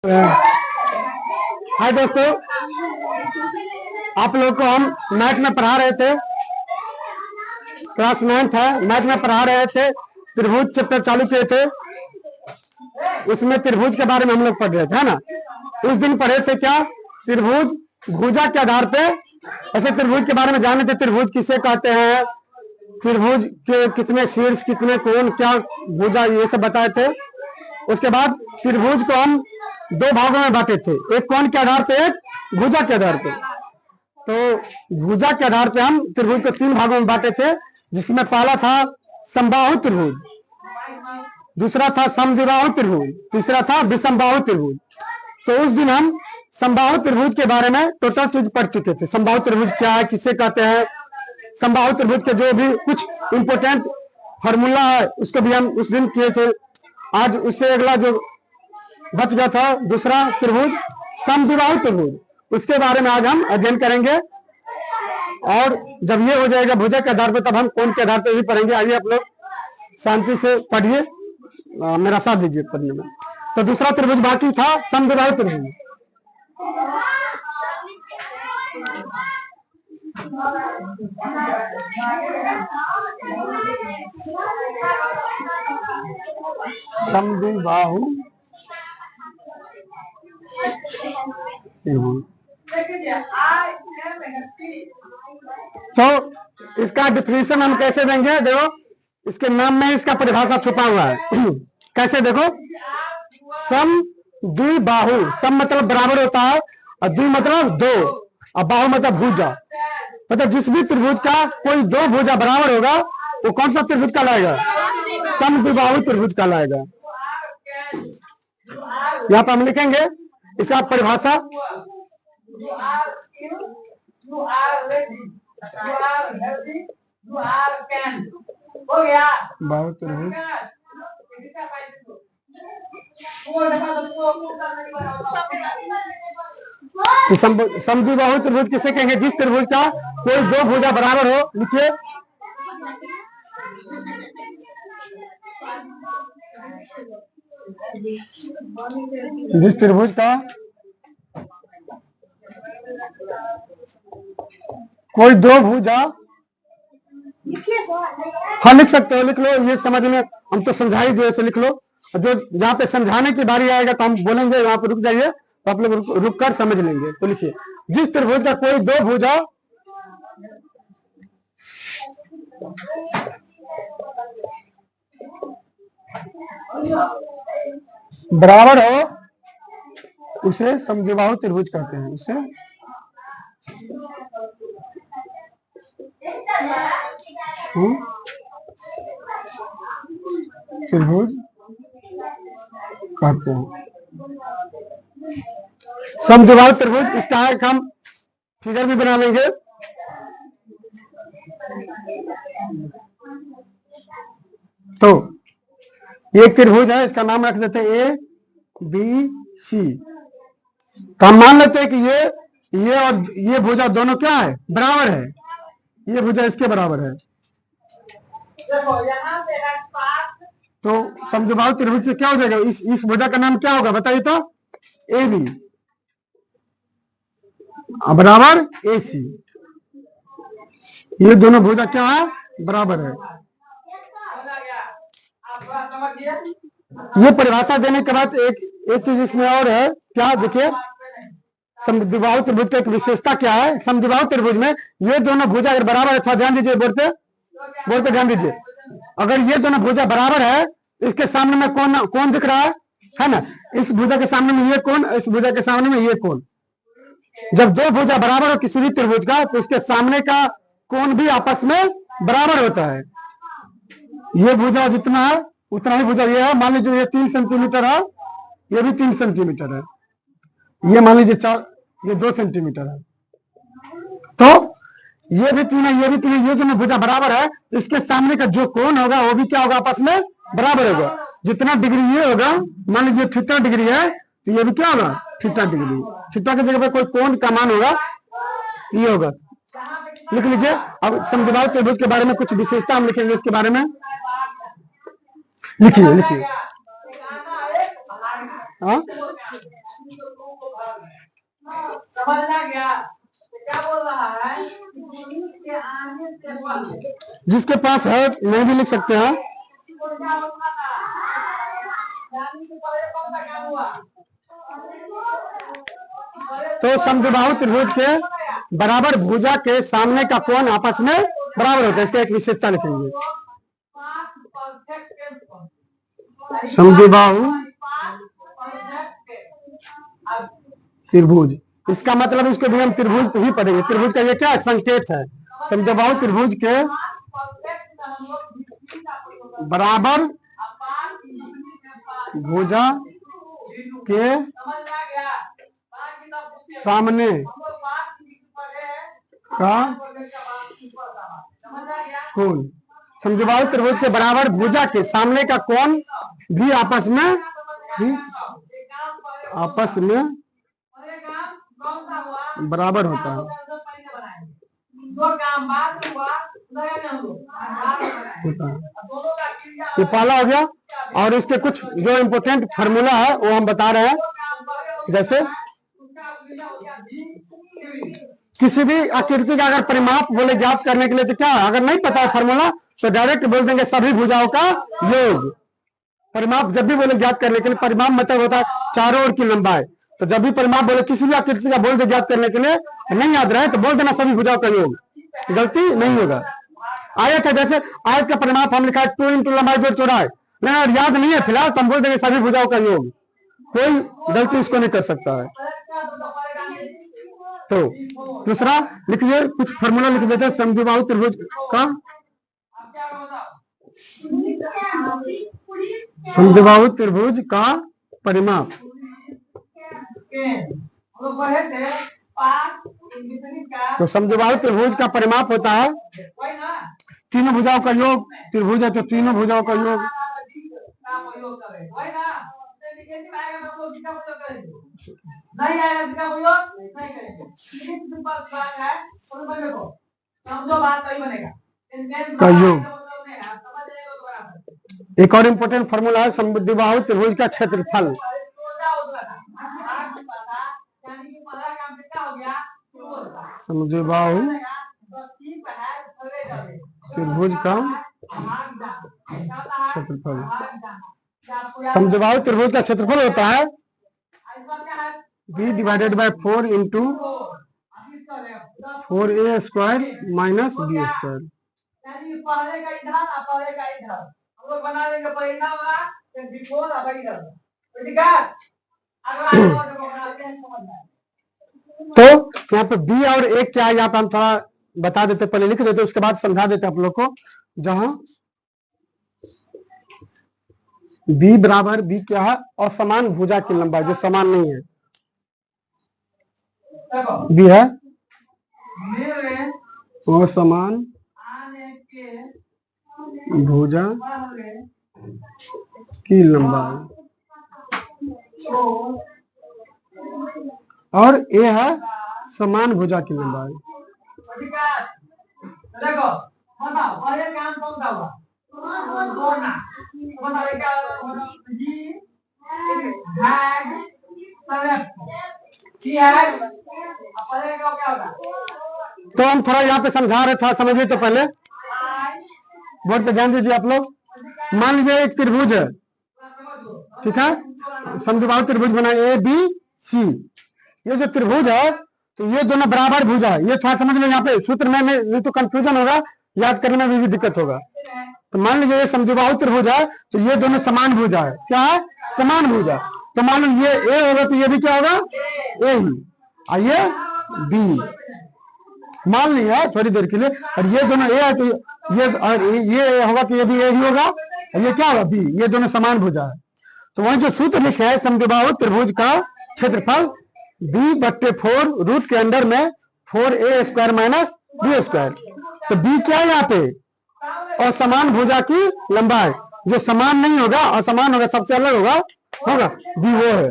हाय दोस्तों, आप लोग को हम मैथ में पढ़ा रहे थे। क्लास 9th है, मैथ में पढ़ा रहे थे। त्रिभुज चैप्टर चालू किए थे। उसमें त्रिभुज के बारे में हम लोग पढ़ रहे थे, है ना। उस दिन पढ़े थे क्या, त्रिभुज भुजा के आधार पे। ऐसे त्रिभुज के बारे में जाने थे, त्रिभुज किसे कहते हैं, त्रिभुज के कितने शीर्ष, कितने कोण, क्या भुजा, ये सब बताए थे। उसके बाद त्रिभुज को हम दो भागों में बांटे थे, एक कोण के आधार पे, एक भुजा के आधार पे। तो भुजा के आधार पे हम त्रिभुज को 3 भागों में बांटे थे, जिसमें पहला था समबाहु त्रिभुज, दूसरा था समद्विबाहु त्रिभुज, तीसरा था विषमबाहु त्रिभुज। तो उस दिन हम समबाहु त्रिभुज के बारे में टोटल चीज पढ़ चुके थे। समबाहु त्रिभुज क्या है, किसे कहते हैं, समबाहु त्रिभुज के जो भी कुछ इंपोर्टेंट फॉर्मूला है उसको भी हम उस दिन किए थे। आज उससे अगला जो बच गया था दूसरा त्रिभुज समद्विबाहु त्रिभुज, उसके बारे में आज हम अध्ययन करेंगे। और जब ये हो जाएगा भुजा के आधार पर, तब हम कोण के आधार पर भी पढ़ेंगे। आइए आप लोग शांति से पढ़िए, मेरा साथ दीजिए पढ़ने में। तो दूसरा त्रिभुज बाकी था समद्विबाहु त्रिभुज। समद्विबाहु तो इसका डिफिनेशन हम कैसे देंगे, देखो इसके नाम में इसका परिभाषा छुपा हुआ है। कैसे देखो, सम द्विबाहु, सम मतलब बराबर होता है, और द्वि मतलब दो, और बाहु मतलब भुजा। मतलब जिस भी त्रिभुज का कोई दो भुजा बराबर होगा वो कौन सा त्रिभुज कहलाएगा, समद्विबाहु त्रिभुज कहलाएगा। यहाँ पर हम लिखेंगे इसका परिभाषा। बाहु त्रिभुज तो समद्विबाहु त्रिभुज किसे कहेंगे, जिस त्रिभुज का कोई दो भुजा बराबर हो। लिखिए, जिस त्रिभुज का कोई दो भुजा, हाँ लिख सकते हो, लिख लो, ये समझने हम तो समझा ही जो ऐसे लिख लो। जो जहाँ पे समझाने की बारी आएगा तो हम बोलेंगे वहां पे रुक जाइए, तो आप लोग रुक कर समझ लेंगे। तो लिखिए, जिस त्रिभुज का कोई दो भुजा बराबर हो उसे समद्विबाहु त्रिभुज कहते हैं। उसे त्रिभुज कहते हैं, समद्विबाहु त्रिभुज। इसका एक हम फिगर भी बना लेंगे। तो एक त्रिभुज है, इसका नाम रख देते हैं ए बी सी। तो हम मान लेते हैं कि ये और ये भुजा दोनों क्या है, बराबर है। ये भुजा इसके बराबर है। तो समद्विबाहु त्रिभुज से क्या हो जाएगा, इस भुजा का नाम क्या होगा बताइए तो, ए बी बराबर ए सी। ये दोनों भुजा क्या है, बराबर है। ये परिभाषा देने के बाद एक चीज इसमें और है, क्या देखिए, समद्विबाहु त्रिभुज की एक विशेषता क्या है। समद्विबाहु त्रिभुज में ये दोनों भुजा अगर बराबर है, थोड़ा ध्यान दीजिए, बोर्ड पे ध्यान दीजिए। अगर ये दोनों भुजा बराबर है, इसके सामने में कौन दिख रहा है ना, इस भुजा के सामने में ये कोण, इस भुजा के सामने में ये कोण। जब दो भुजा बराबर हो किसी भी त्रिभुज का, तो उसके सामने का कोण भी आपस में बराबर होता है। ये भुजा जितना है उतना ही भुजा ये है। मान लीजिए ये 3 सेंटीमीटर है, ये भी 3 सेंटीमीटर है, ये मान लीजिए 4, ये 2 सेंटीमीटर है। तो ये भी 3 है, ये भी 3 है, ये दोनों भुजा बराबर है। इसके सामने का जो कोण होगा वो भी क्या होगा, आपस में बराबर होगा। जितना डिग्री ये होगा, मान लीजिए थीटा डिग्री है, तो ये भी क्या होगा, थीटा डिग्री। थीटा की जगह पे कोई कोण का मान होगा, ये होगा। लिख लीजिए। अब समद्विबाहु त्रिभुज के बारे में कुछ विशेषता हम लिखेंगे, इसके बारे में लिखिए। हाँ समझना क्या क्या बोल रहा है? जिसके पास है नहीं भी लिख सकते हैं। तो समद्विबाहु त्रिभुज के बराबर भुजा के सामने का कोण आपस में बराबर होता है, इसका एक विशेषता लिखेंगे। समद्विबाहु त्रिभुज, इसका मतलब इसको भी हम त्रिभुज ही पढ़ेंगे। त्रिभुज का ये क्या संकेत है? समद्विबाहु त्रिभुज के बराबर भुजा के सामने का कोण, समद्विबाहु त्रिभुज के बराबर भुजा के सामने का कोण भी आपस में बराबर होता है। ये पहला हो गया। और इसके कुछ जो इम्पोर्टेंट फार्मूला है वो हम बता रहे हैं। जैसे किसी भी आकृति का अगर परिमाप बोले ज्ञात करने के लिए तो क्या, अगर नहीं पता है फार्मूला तो डायरेक्ट बोल देंगे सभी भुजाओं का योग। परिमाप जब भी बोले ज्ञात करने के लिए, परिमाप मतलब होता है चारों ओर की लंबाई। तो जब भी परिमाप बोले किसी भी आकृति का बोल दे ज्ञात करने के लिए, नहीं याद रहे तो बोल देना सभी भुजाओं का योग, गलती नहीं होगा। आयत है, जैसे आयत का परिमाप हम लिखा है 2 इंटू लंबाई जोड़ चौड़ाई, नहीं अगर याद नहीं है फिलहाल तो हम बोल देंगे सभी भुजाओं का योग, कोई गलती इसको नहीं कर सकता है। तो दूसरा लिखिए, कुछ फार्मूला लिख देते हैं समद्विबाहु त्रिभुज का। समद्विबाहु त्रिभुज का परिमाप, तो समद्विबाहु त्रिभुज का परिमाप होता है तीनों भुजाओं का योग। त्रिभुज है तो तीनों भुजाओं का योग। नहीं आएगा इसका प्रयोग नहीं करेंगे, सिंपल बात है, समझो बात नहीं बनेगा का योग। एक और इम्पोर्टेंट फार्मूला है समद्विबाहु त्रिभुज का क्षेत्रफल। समद्विबाहु त्रिभुज का क्षेत्रफल, समद्विबाहु त्रिभुज का क्षेत्रफल होता है b divided by 4 into 4a square minus b square. तो यहाँ पे b और a क्या है यहाँ पे हम थोड़ा बता देते, पहले लिख देते उसके बाद समझा देते आप लोग को। जहां b बराबर b क्या है, असमान भुजा की लंबाई जो समान नहीं है, b है असमान भुजा की लंबाई, और a है समान भुजा की लंबाई। तो हम थोड़ा यहाँ पे समझा रहे थे, समझिए तो पहले बोर्ड पे ध्यान दीजिए आप लोग। मान लीजिए एक त्रिभुज है, ठीक है, समद्विबाहु त्रिभुज बना ए बी सी। ये जो त्रिभुज है तो ये दोनों बराबर भुजा है, ये थोड़ा समझ लो, यहाँ पे सूत्र में नहीं तो कंफ्यूजन होगा, याद करने में भी दिक्कत होगा। तो मान लीजिए ये समद्विबाहु त्रिभुज है तो ये दोनों समान भुजा है, क्या है समान भुजा। तो मान लो ये ए होगा तो ये भी क्या होगा ए ही, और ये बी मान लिया थोड़ी देर के लिए, और ये दोनों ए है तो ये, और ये होगा तो ये भी ए ही होगा, और ये क्या होगा बी, ये दोनों समान भुजा है। तो वही जो सूत्र लिखे है समद्विबाहु त्रिभुज का क्षेत्रफल b/4 रूट के अंदर में 4a square minus b square. तो b क्या है यहाँ पे, और समान भुजा की लंबाई, जो समान नहीं होगा असमान होगा, सबसे अलग होगा b वो है।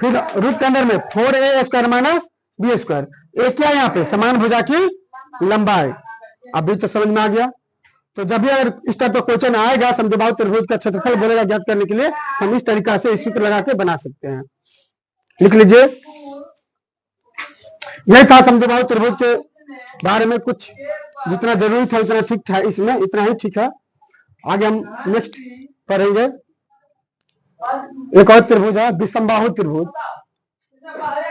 फिर रूट के अंदर में 4a square minus b square. a क्या है यहाँ पे, समान भुजा की लंबाई। अभी तो समझ में आ गया। तो जब भी अगर इस टाइप का क्वेश्चन आएगा समद्विबाहु त्रिभुज का क्षेत्रफल बोलेगा ज्ञात करने के लिए, हम इस तरीका से इस सूत्र लगा के बना सकते हैं। लिख लीजिए, यही था समद्विबाहु त्रिभुज के बारे में कुछ, जितना जरूरी था उतना ठीक था, इसमें इतना ही ठीक है। आगे हम नेक्स्ट पढ़ेंगे। एक और त्रिभुज है विषमबाहु त्रिभुज,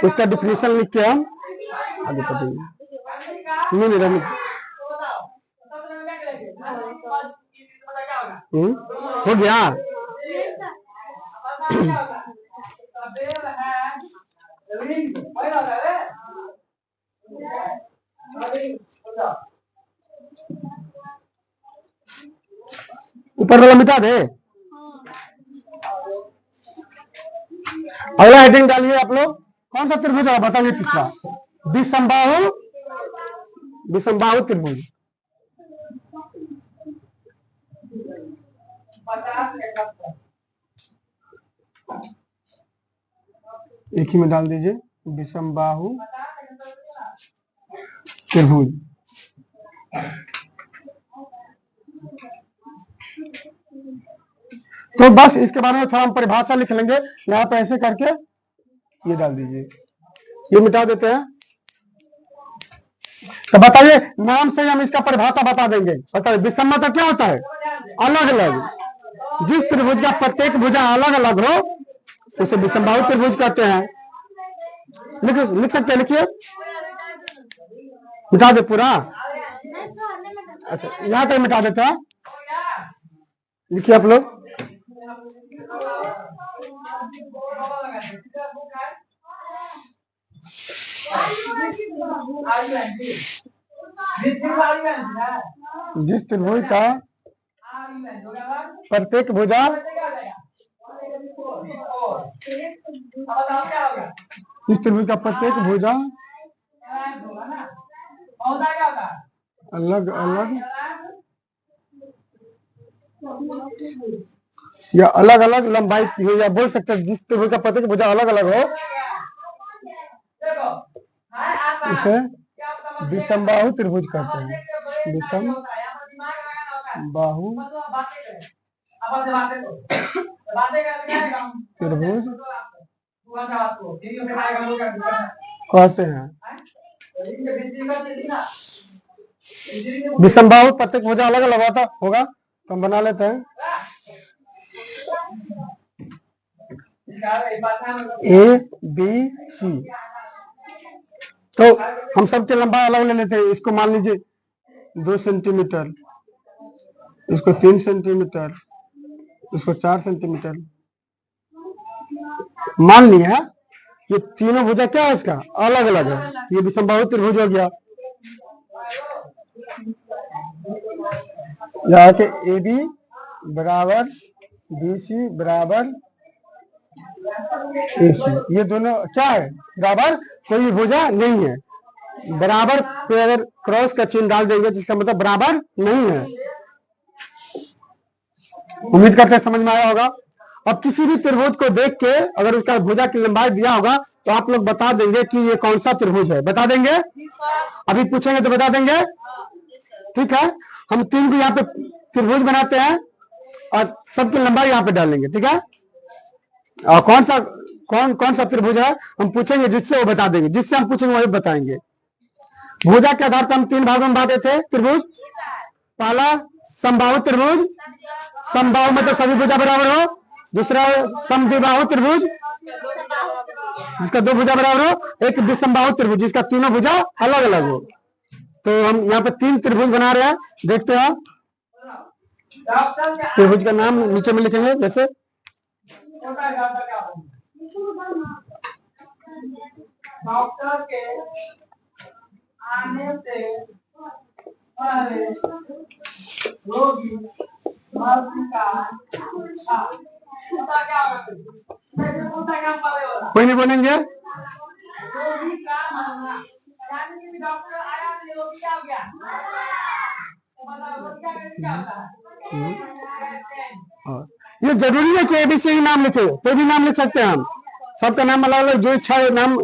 उसका डिफिनेशन लिख के हम आगे पढ़ेंगे। नहीं रहने हो गया। ऊपर वाला मिटा दे, अगला हेडिंग डालिए आप लोग। कौन सा त्रिभुज है बताइए? तीसरा विषमबाहु, विषमबाहु त्रिभुज। एक ही में डाल दीजिए, विषमबाहु त्रिभुज। तो बस इसके बारे में थोड़ा हम परिभाषा लिख लेंगे, यहाँ पे ऐसे करके ये डाल दीजिए, ये मिटा देते हैं। तो बताइए, नाम से हम इसका परिभाषा बता देंगे। बताइए विषम मतलब क्या होता है? अलग अलग। जिस त्रिभुज का प्रत्येक भुजा अलग अलग हो उसे विषमबाहु त्रिभुज कहते हैं। लिख सकते हैं, लिखिए, मिटा दे पूरा। अच्छा, यहाँ तक मिटा देते हैं, लिखिए आप लोग। जिस त्रिभुज का प्रत्येक भुजा इस त्रिभुज का प्रत्येक भुजा अलग अलग या अलग अलग लंबाई की हो, या बोल सकते हैं जिस त्रिभुज का प्रत्येक भुजा अलग अलग हो उसे विषमबाहु त्रिभुज कहते हैं। विषमबाहु त्रिभुज कहते हैं। विषमबाहु प्रत्येक भुजा अलग अलग होगा, तो हम बना लेते हैं। ए बी सी, तो हम सबके लंबाई अलग ले लेते हैं। इसको मान लीजिए 2 सेंटीमीटर, इसको 3 सेंटीमीटर, इसको 4 सेंटीमीटर मान लिया। ये तीनों भुजा क्या है इसका अलग अलग है, ये विषमबाहु त्रिभुज हो गया। यहाँ के ए बी बराबर बी सी बराबर ए सी, ये दोनों क्या है? बराबर। कोई भुजा नहीं है। बराबर पे अगर क्रॉस का चिन्ह डाल देंगे जिसका मतलब बराबर नहीं है। उम्मीद करते हैं समझ में आया होगा। अब किसी भी त्रिभुज को देख के अगर उसका भुजा की लंबाई दिया होगा तो आप लोग बता देंगे कि ये कौन सा त्रिभुज है। बता देंगे? अभी पूछेंगे तो बता देंगे? ठीक है। हम 3 को यहाँ पे त्रिभुज बनाते हैं और सबकी लंबाई यहाँ पे डालेंगे। ठीक है। और कौन सा त्रिभुज है हम पूछेंगे, जिससे वो बता देंगे। जिससे हम पूछेंगे वही बताएंगे। भुजा के आधार पर हम 3 भागों में बांटे थे त्रिभुज। पहला समबाहु त्रिभुज, समबाहु में तो सभी भुजा बराबर हो। दूसरा समद्विबाहु त्रिभुज जिसका 2 भुजा बराबर हो। एक विषमबाहु त्रिभुज जिसका तीनों भुजा अलग अलग हो। तो हम यहाँ पे 3 त्रिभुज बना रहे हैं, देखते हैं। त्रिभुज का नाम नीचे में लिखेंगे, जैसे डॉक्टर के आने से पहले रोगी कोई नहीं बोलेंगे। डॉक्टर आया तो रोगी क्या हो गया? ये जरूरी है कि एबीसी ही नाम लिखे, कोई भी नाम लिख सकते हैं हम। सबका नाम अलग अलग, जो इच्छा है नाम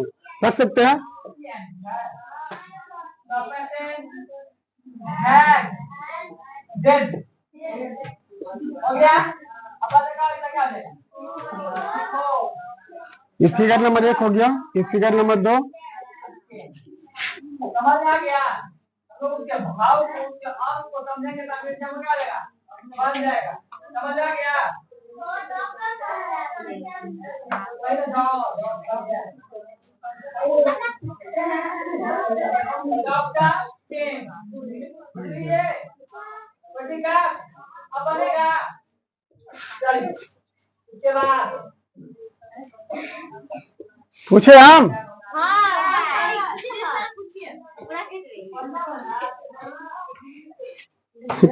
रख सकते हैं। जेड हो गया। अब बताओ इसका क्या देगा। ये फिगर नंबर 1 हो गया, ये फिगर नंबर 2। समझ में आ गया। तो उसके भाव को उसके अर्थ को समझेंगे तो हमें समझ आ जाएगा, बन जाएगा। समझ आ गया। पहले जाओ डॉक्टर टीम बुझलिए बटेगा। अब बनेगा। चलिए उसके बाद पूछे हम।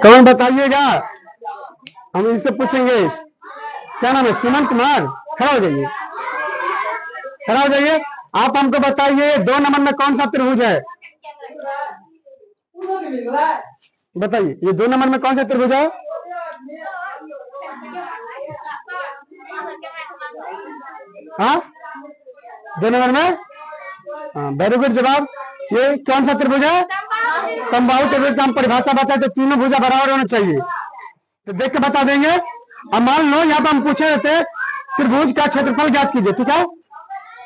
कौन बताइएगा, हम इससे पूछेंगे। क्या नाम है? सुमन कुमार। खड़ा हो जाइए, खड़ा हो जाइए। आप हमको बताइए 2 नंबर में कौन सा त्रिभुज है? बताइए ये 2 नंबर में कौन सा त्रिभुज है? हाँ 2 नंबर में। हाँ वेरी गुड जवाब। ये कौन सा त्रिभुज है? समबाहु त्रिभुज का हम परिभाषा बताए तो तीनों भुजा बराबर होना चाहिए, तो देख के बता देंगे। अब मान लो यहाँ पे हम पूछे थे त्रिभुज का क्षेत्रफल ज्ञात कीजिए, ठीक है?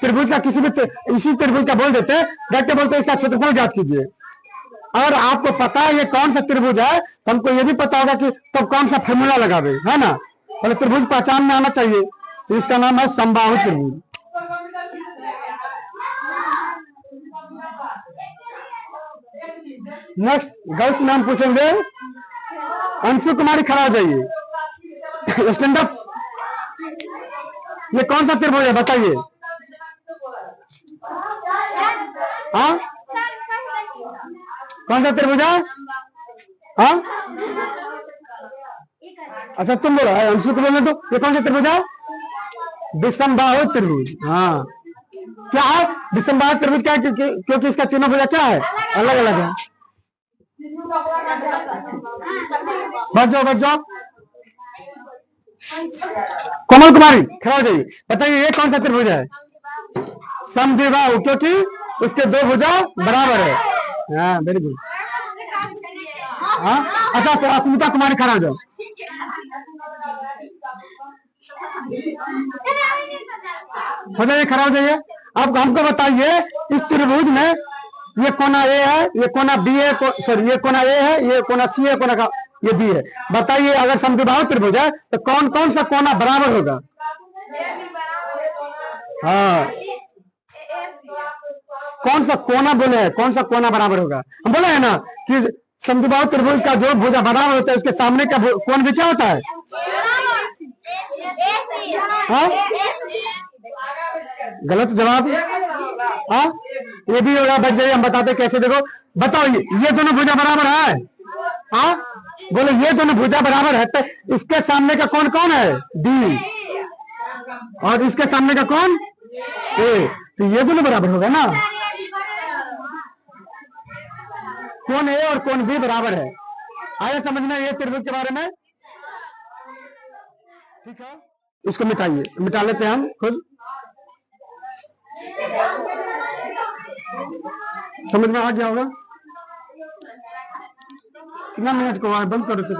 त्रिभुज का किसी भी इसी त्रिभुज का बोल देते, देख के बोलते इसका क्षेत्रफल ज्ञात कीजिए। और आपको पता है ये कौन सा त्रिभुज है तो हमको ये भी पता होगा कि तब कौन सा फॉर्मूला लगावे, है ना? पहले त्रिभुज पहचान में आना चाहिए, तो इसका नाम है समबाहु त्रिभुज। नेक्स्ट गर्ल्स नाम पूछेंगे। अंशु कुमारी खड़ा हो जाइए, स्टैंड अप। ये कौन सा त्रिभुज है बताइए? हाँ कौन सा त्रिभुज है? हाँ अच्छा तुम बोलो, अंशु को बोलने दो। ये कौन सा त्रिभुज है? विषमबाहु त्रिभुज। हाँ क्या है विषमबाहु त्रिभुज? क्या है? क्योंकि इसका तीनों भुजा क्या है? अलग अलग है। बच जाओ। कोमल कुमारी खड़ा हो जाइए, बताइए ये कौन सा त्रिभुज है? समद्विबाहु, क्योंकि उसके 2 भुजा बराबर है। हाँ वेरी गुड। हाँ अच्छा अस्मिता कुमारी खड़ा हो जाओ। हो जाइए, खड़ा हो जाइए। अब हमको बताइए इस त्रिभुज में ये कोना ए है, ये कोना बी है, सॉरी ये कोना ए है, ये कोना सी है, कोना का ये बी है। बताइए अगर समद्विबाहु त्रिभुज है तो कौन कौन सा कोना बराबर होगा? हाँ कौन सा कोना बोले हैं? कौन सा कोना बराबर होगा? हम बोले हैं ना कि समद्विबाहु त्रिभुज का जो भुजा बराबर होता है उसके सामने का कोण भी क्या होता है? हाँ गलत जवाब। हाँ ये भी होगा। बच जाइए, हम बताते कैसे। देखो बताओ ये दोनों भुजा बराबर है। हाँ बोले ये दोनों भुजा बराबर है तो इसके सामने का कौन कौन है? बी। और इसके सामने का कौन? ए। तो ये दोनों बराबर होगा ना। कौन ए और कौन बी बराबर है। आया समझ में ये त्रिभुज के बारे में? ठीक है इसको मिटाइए, मिटा लेते हैं हम खुद। समझ में आ गया होगा। कितना मिनट को बंद करो तो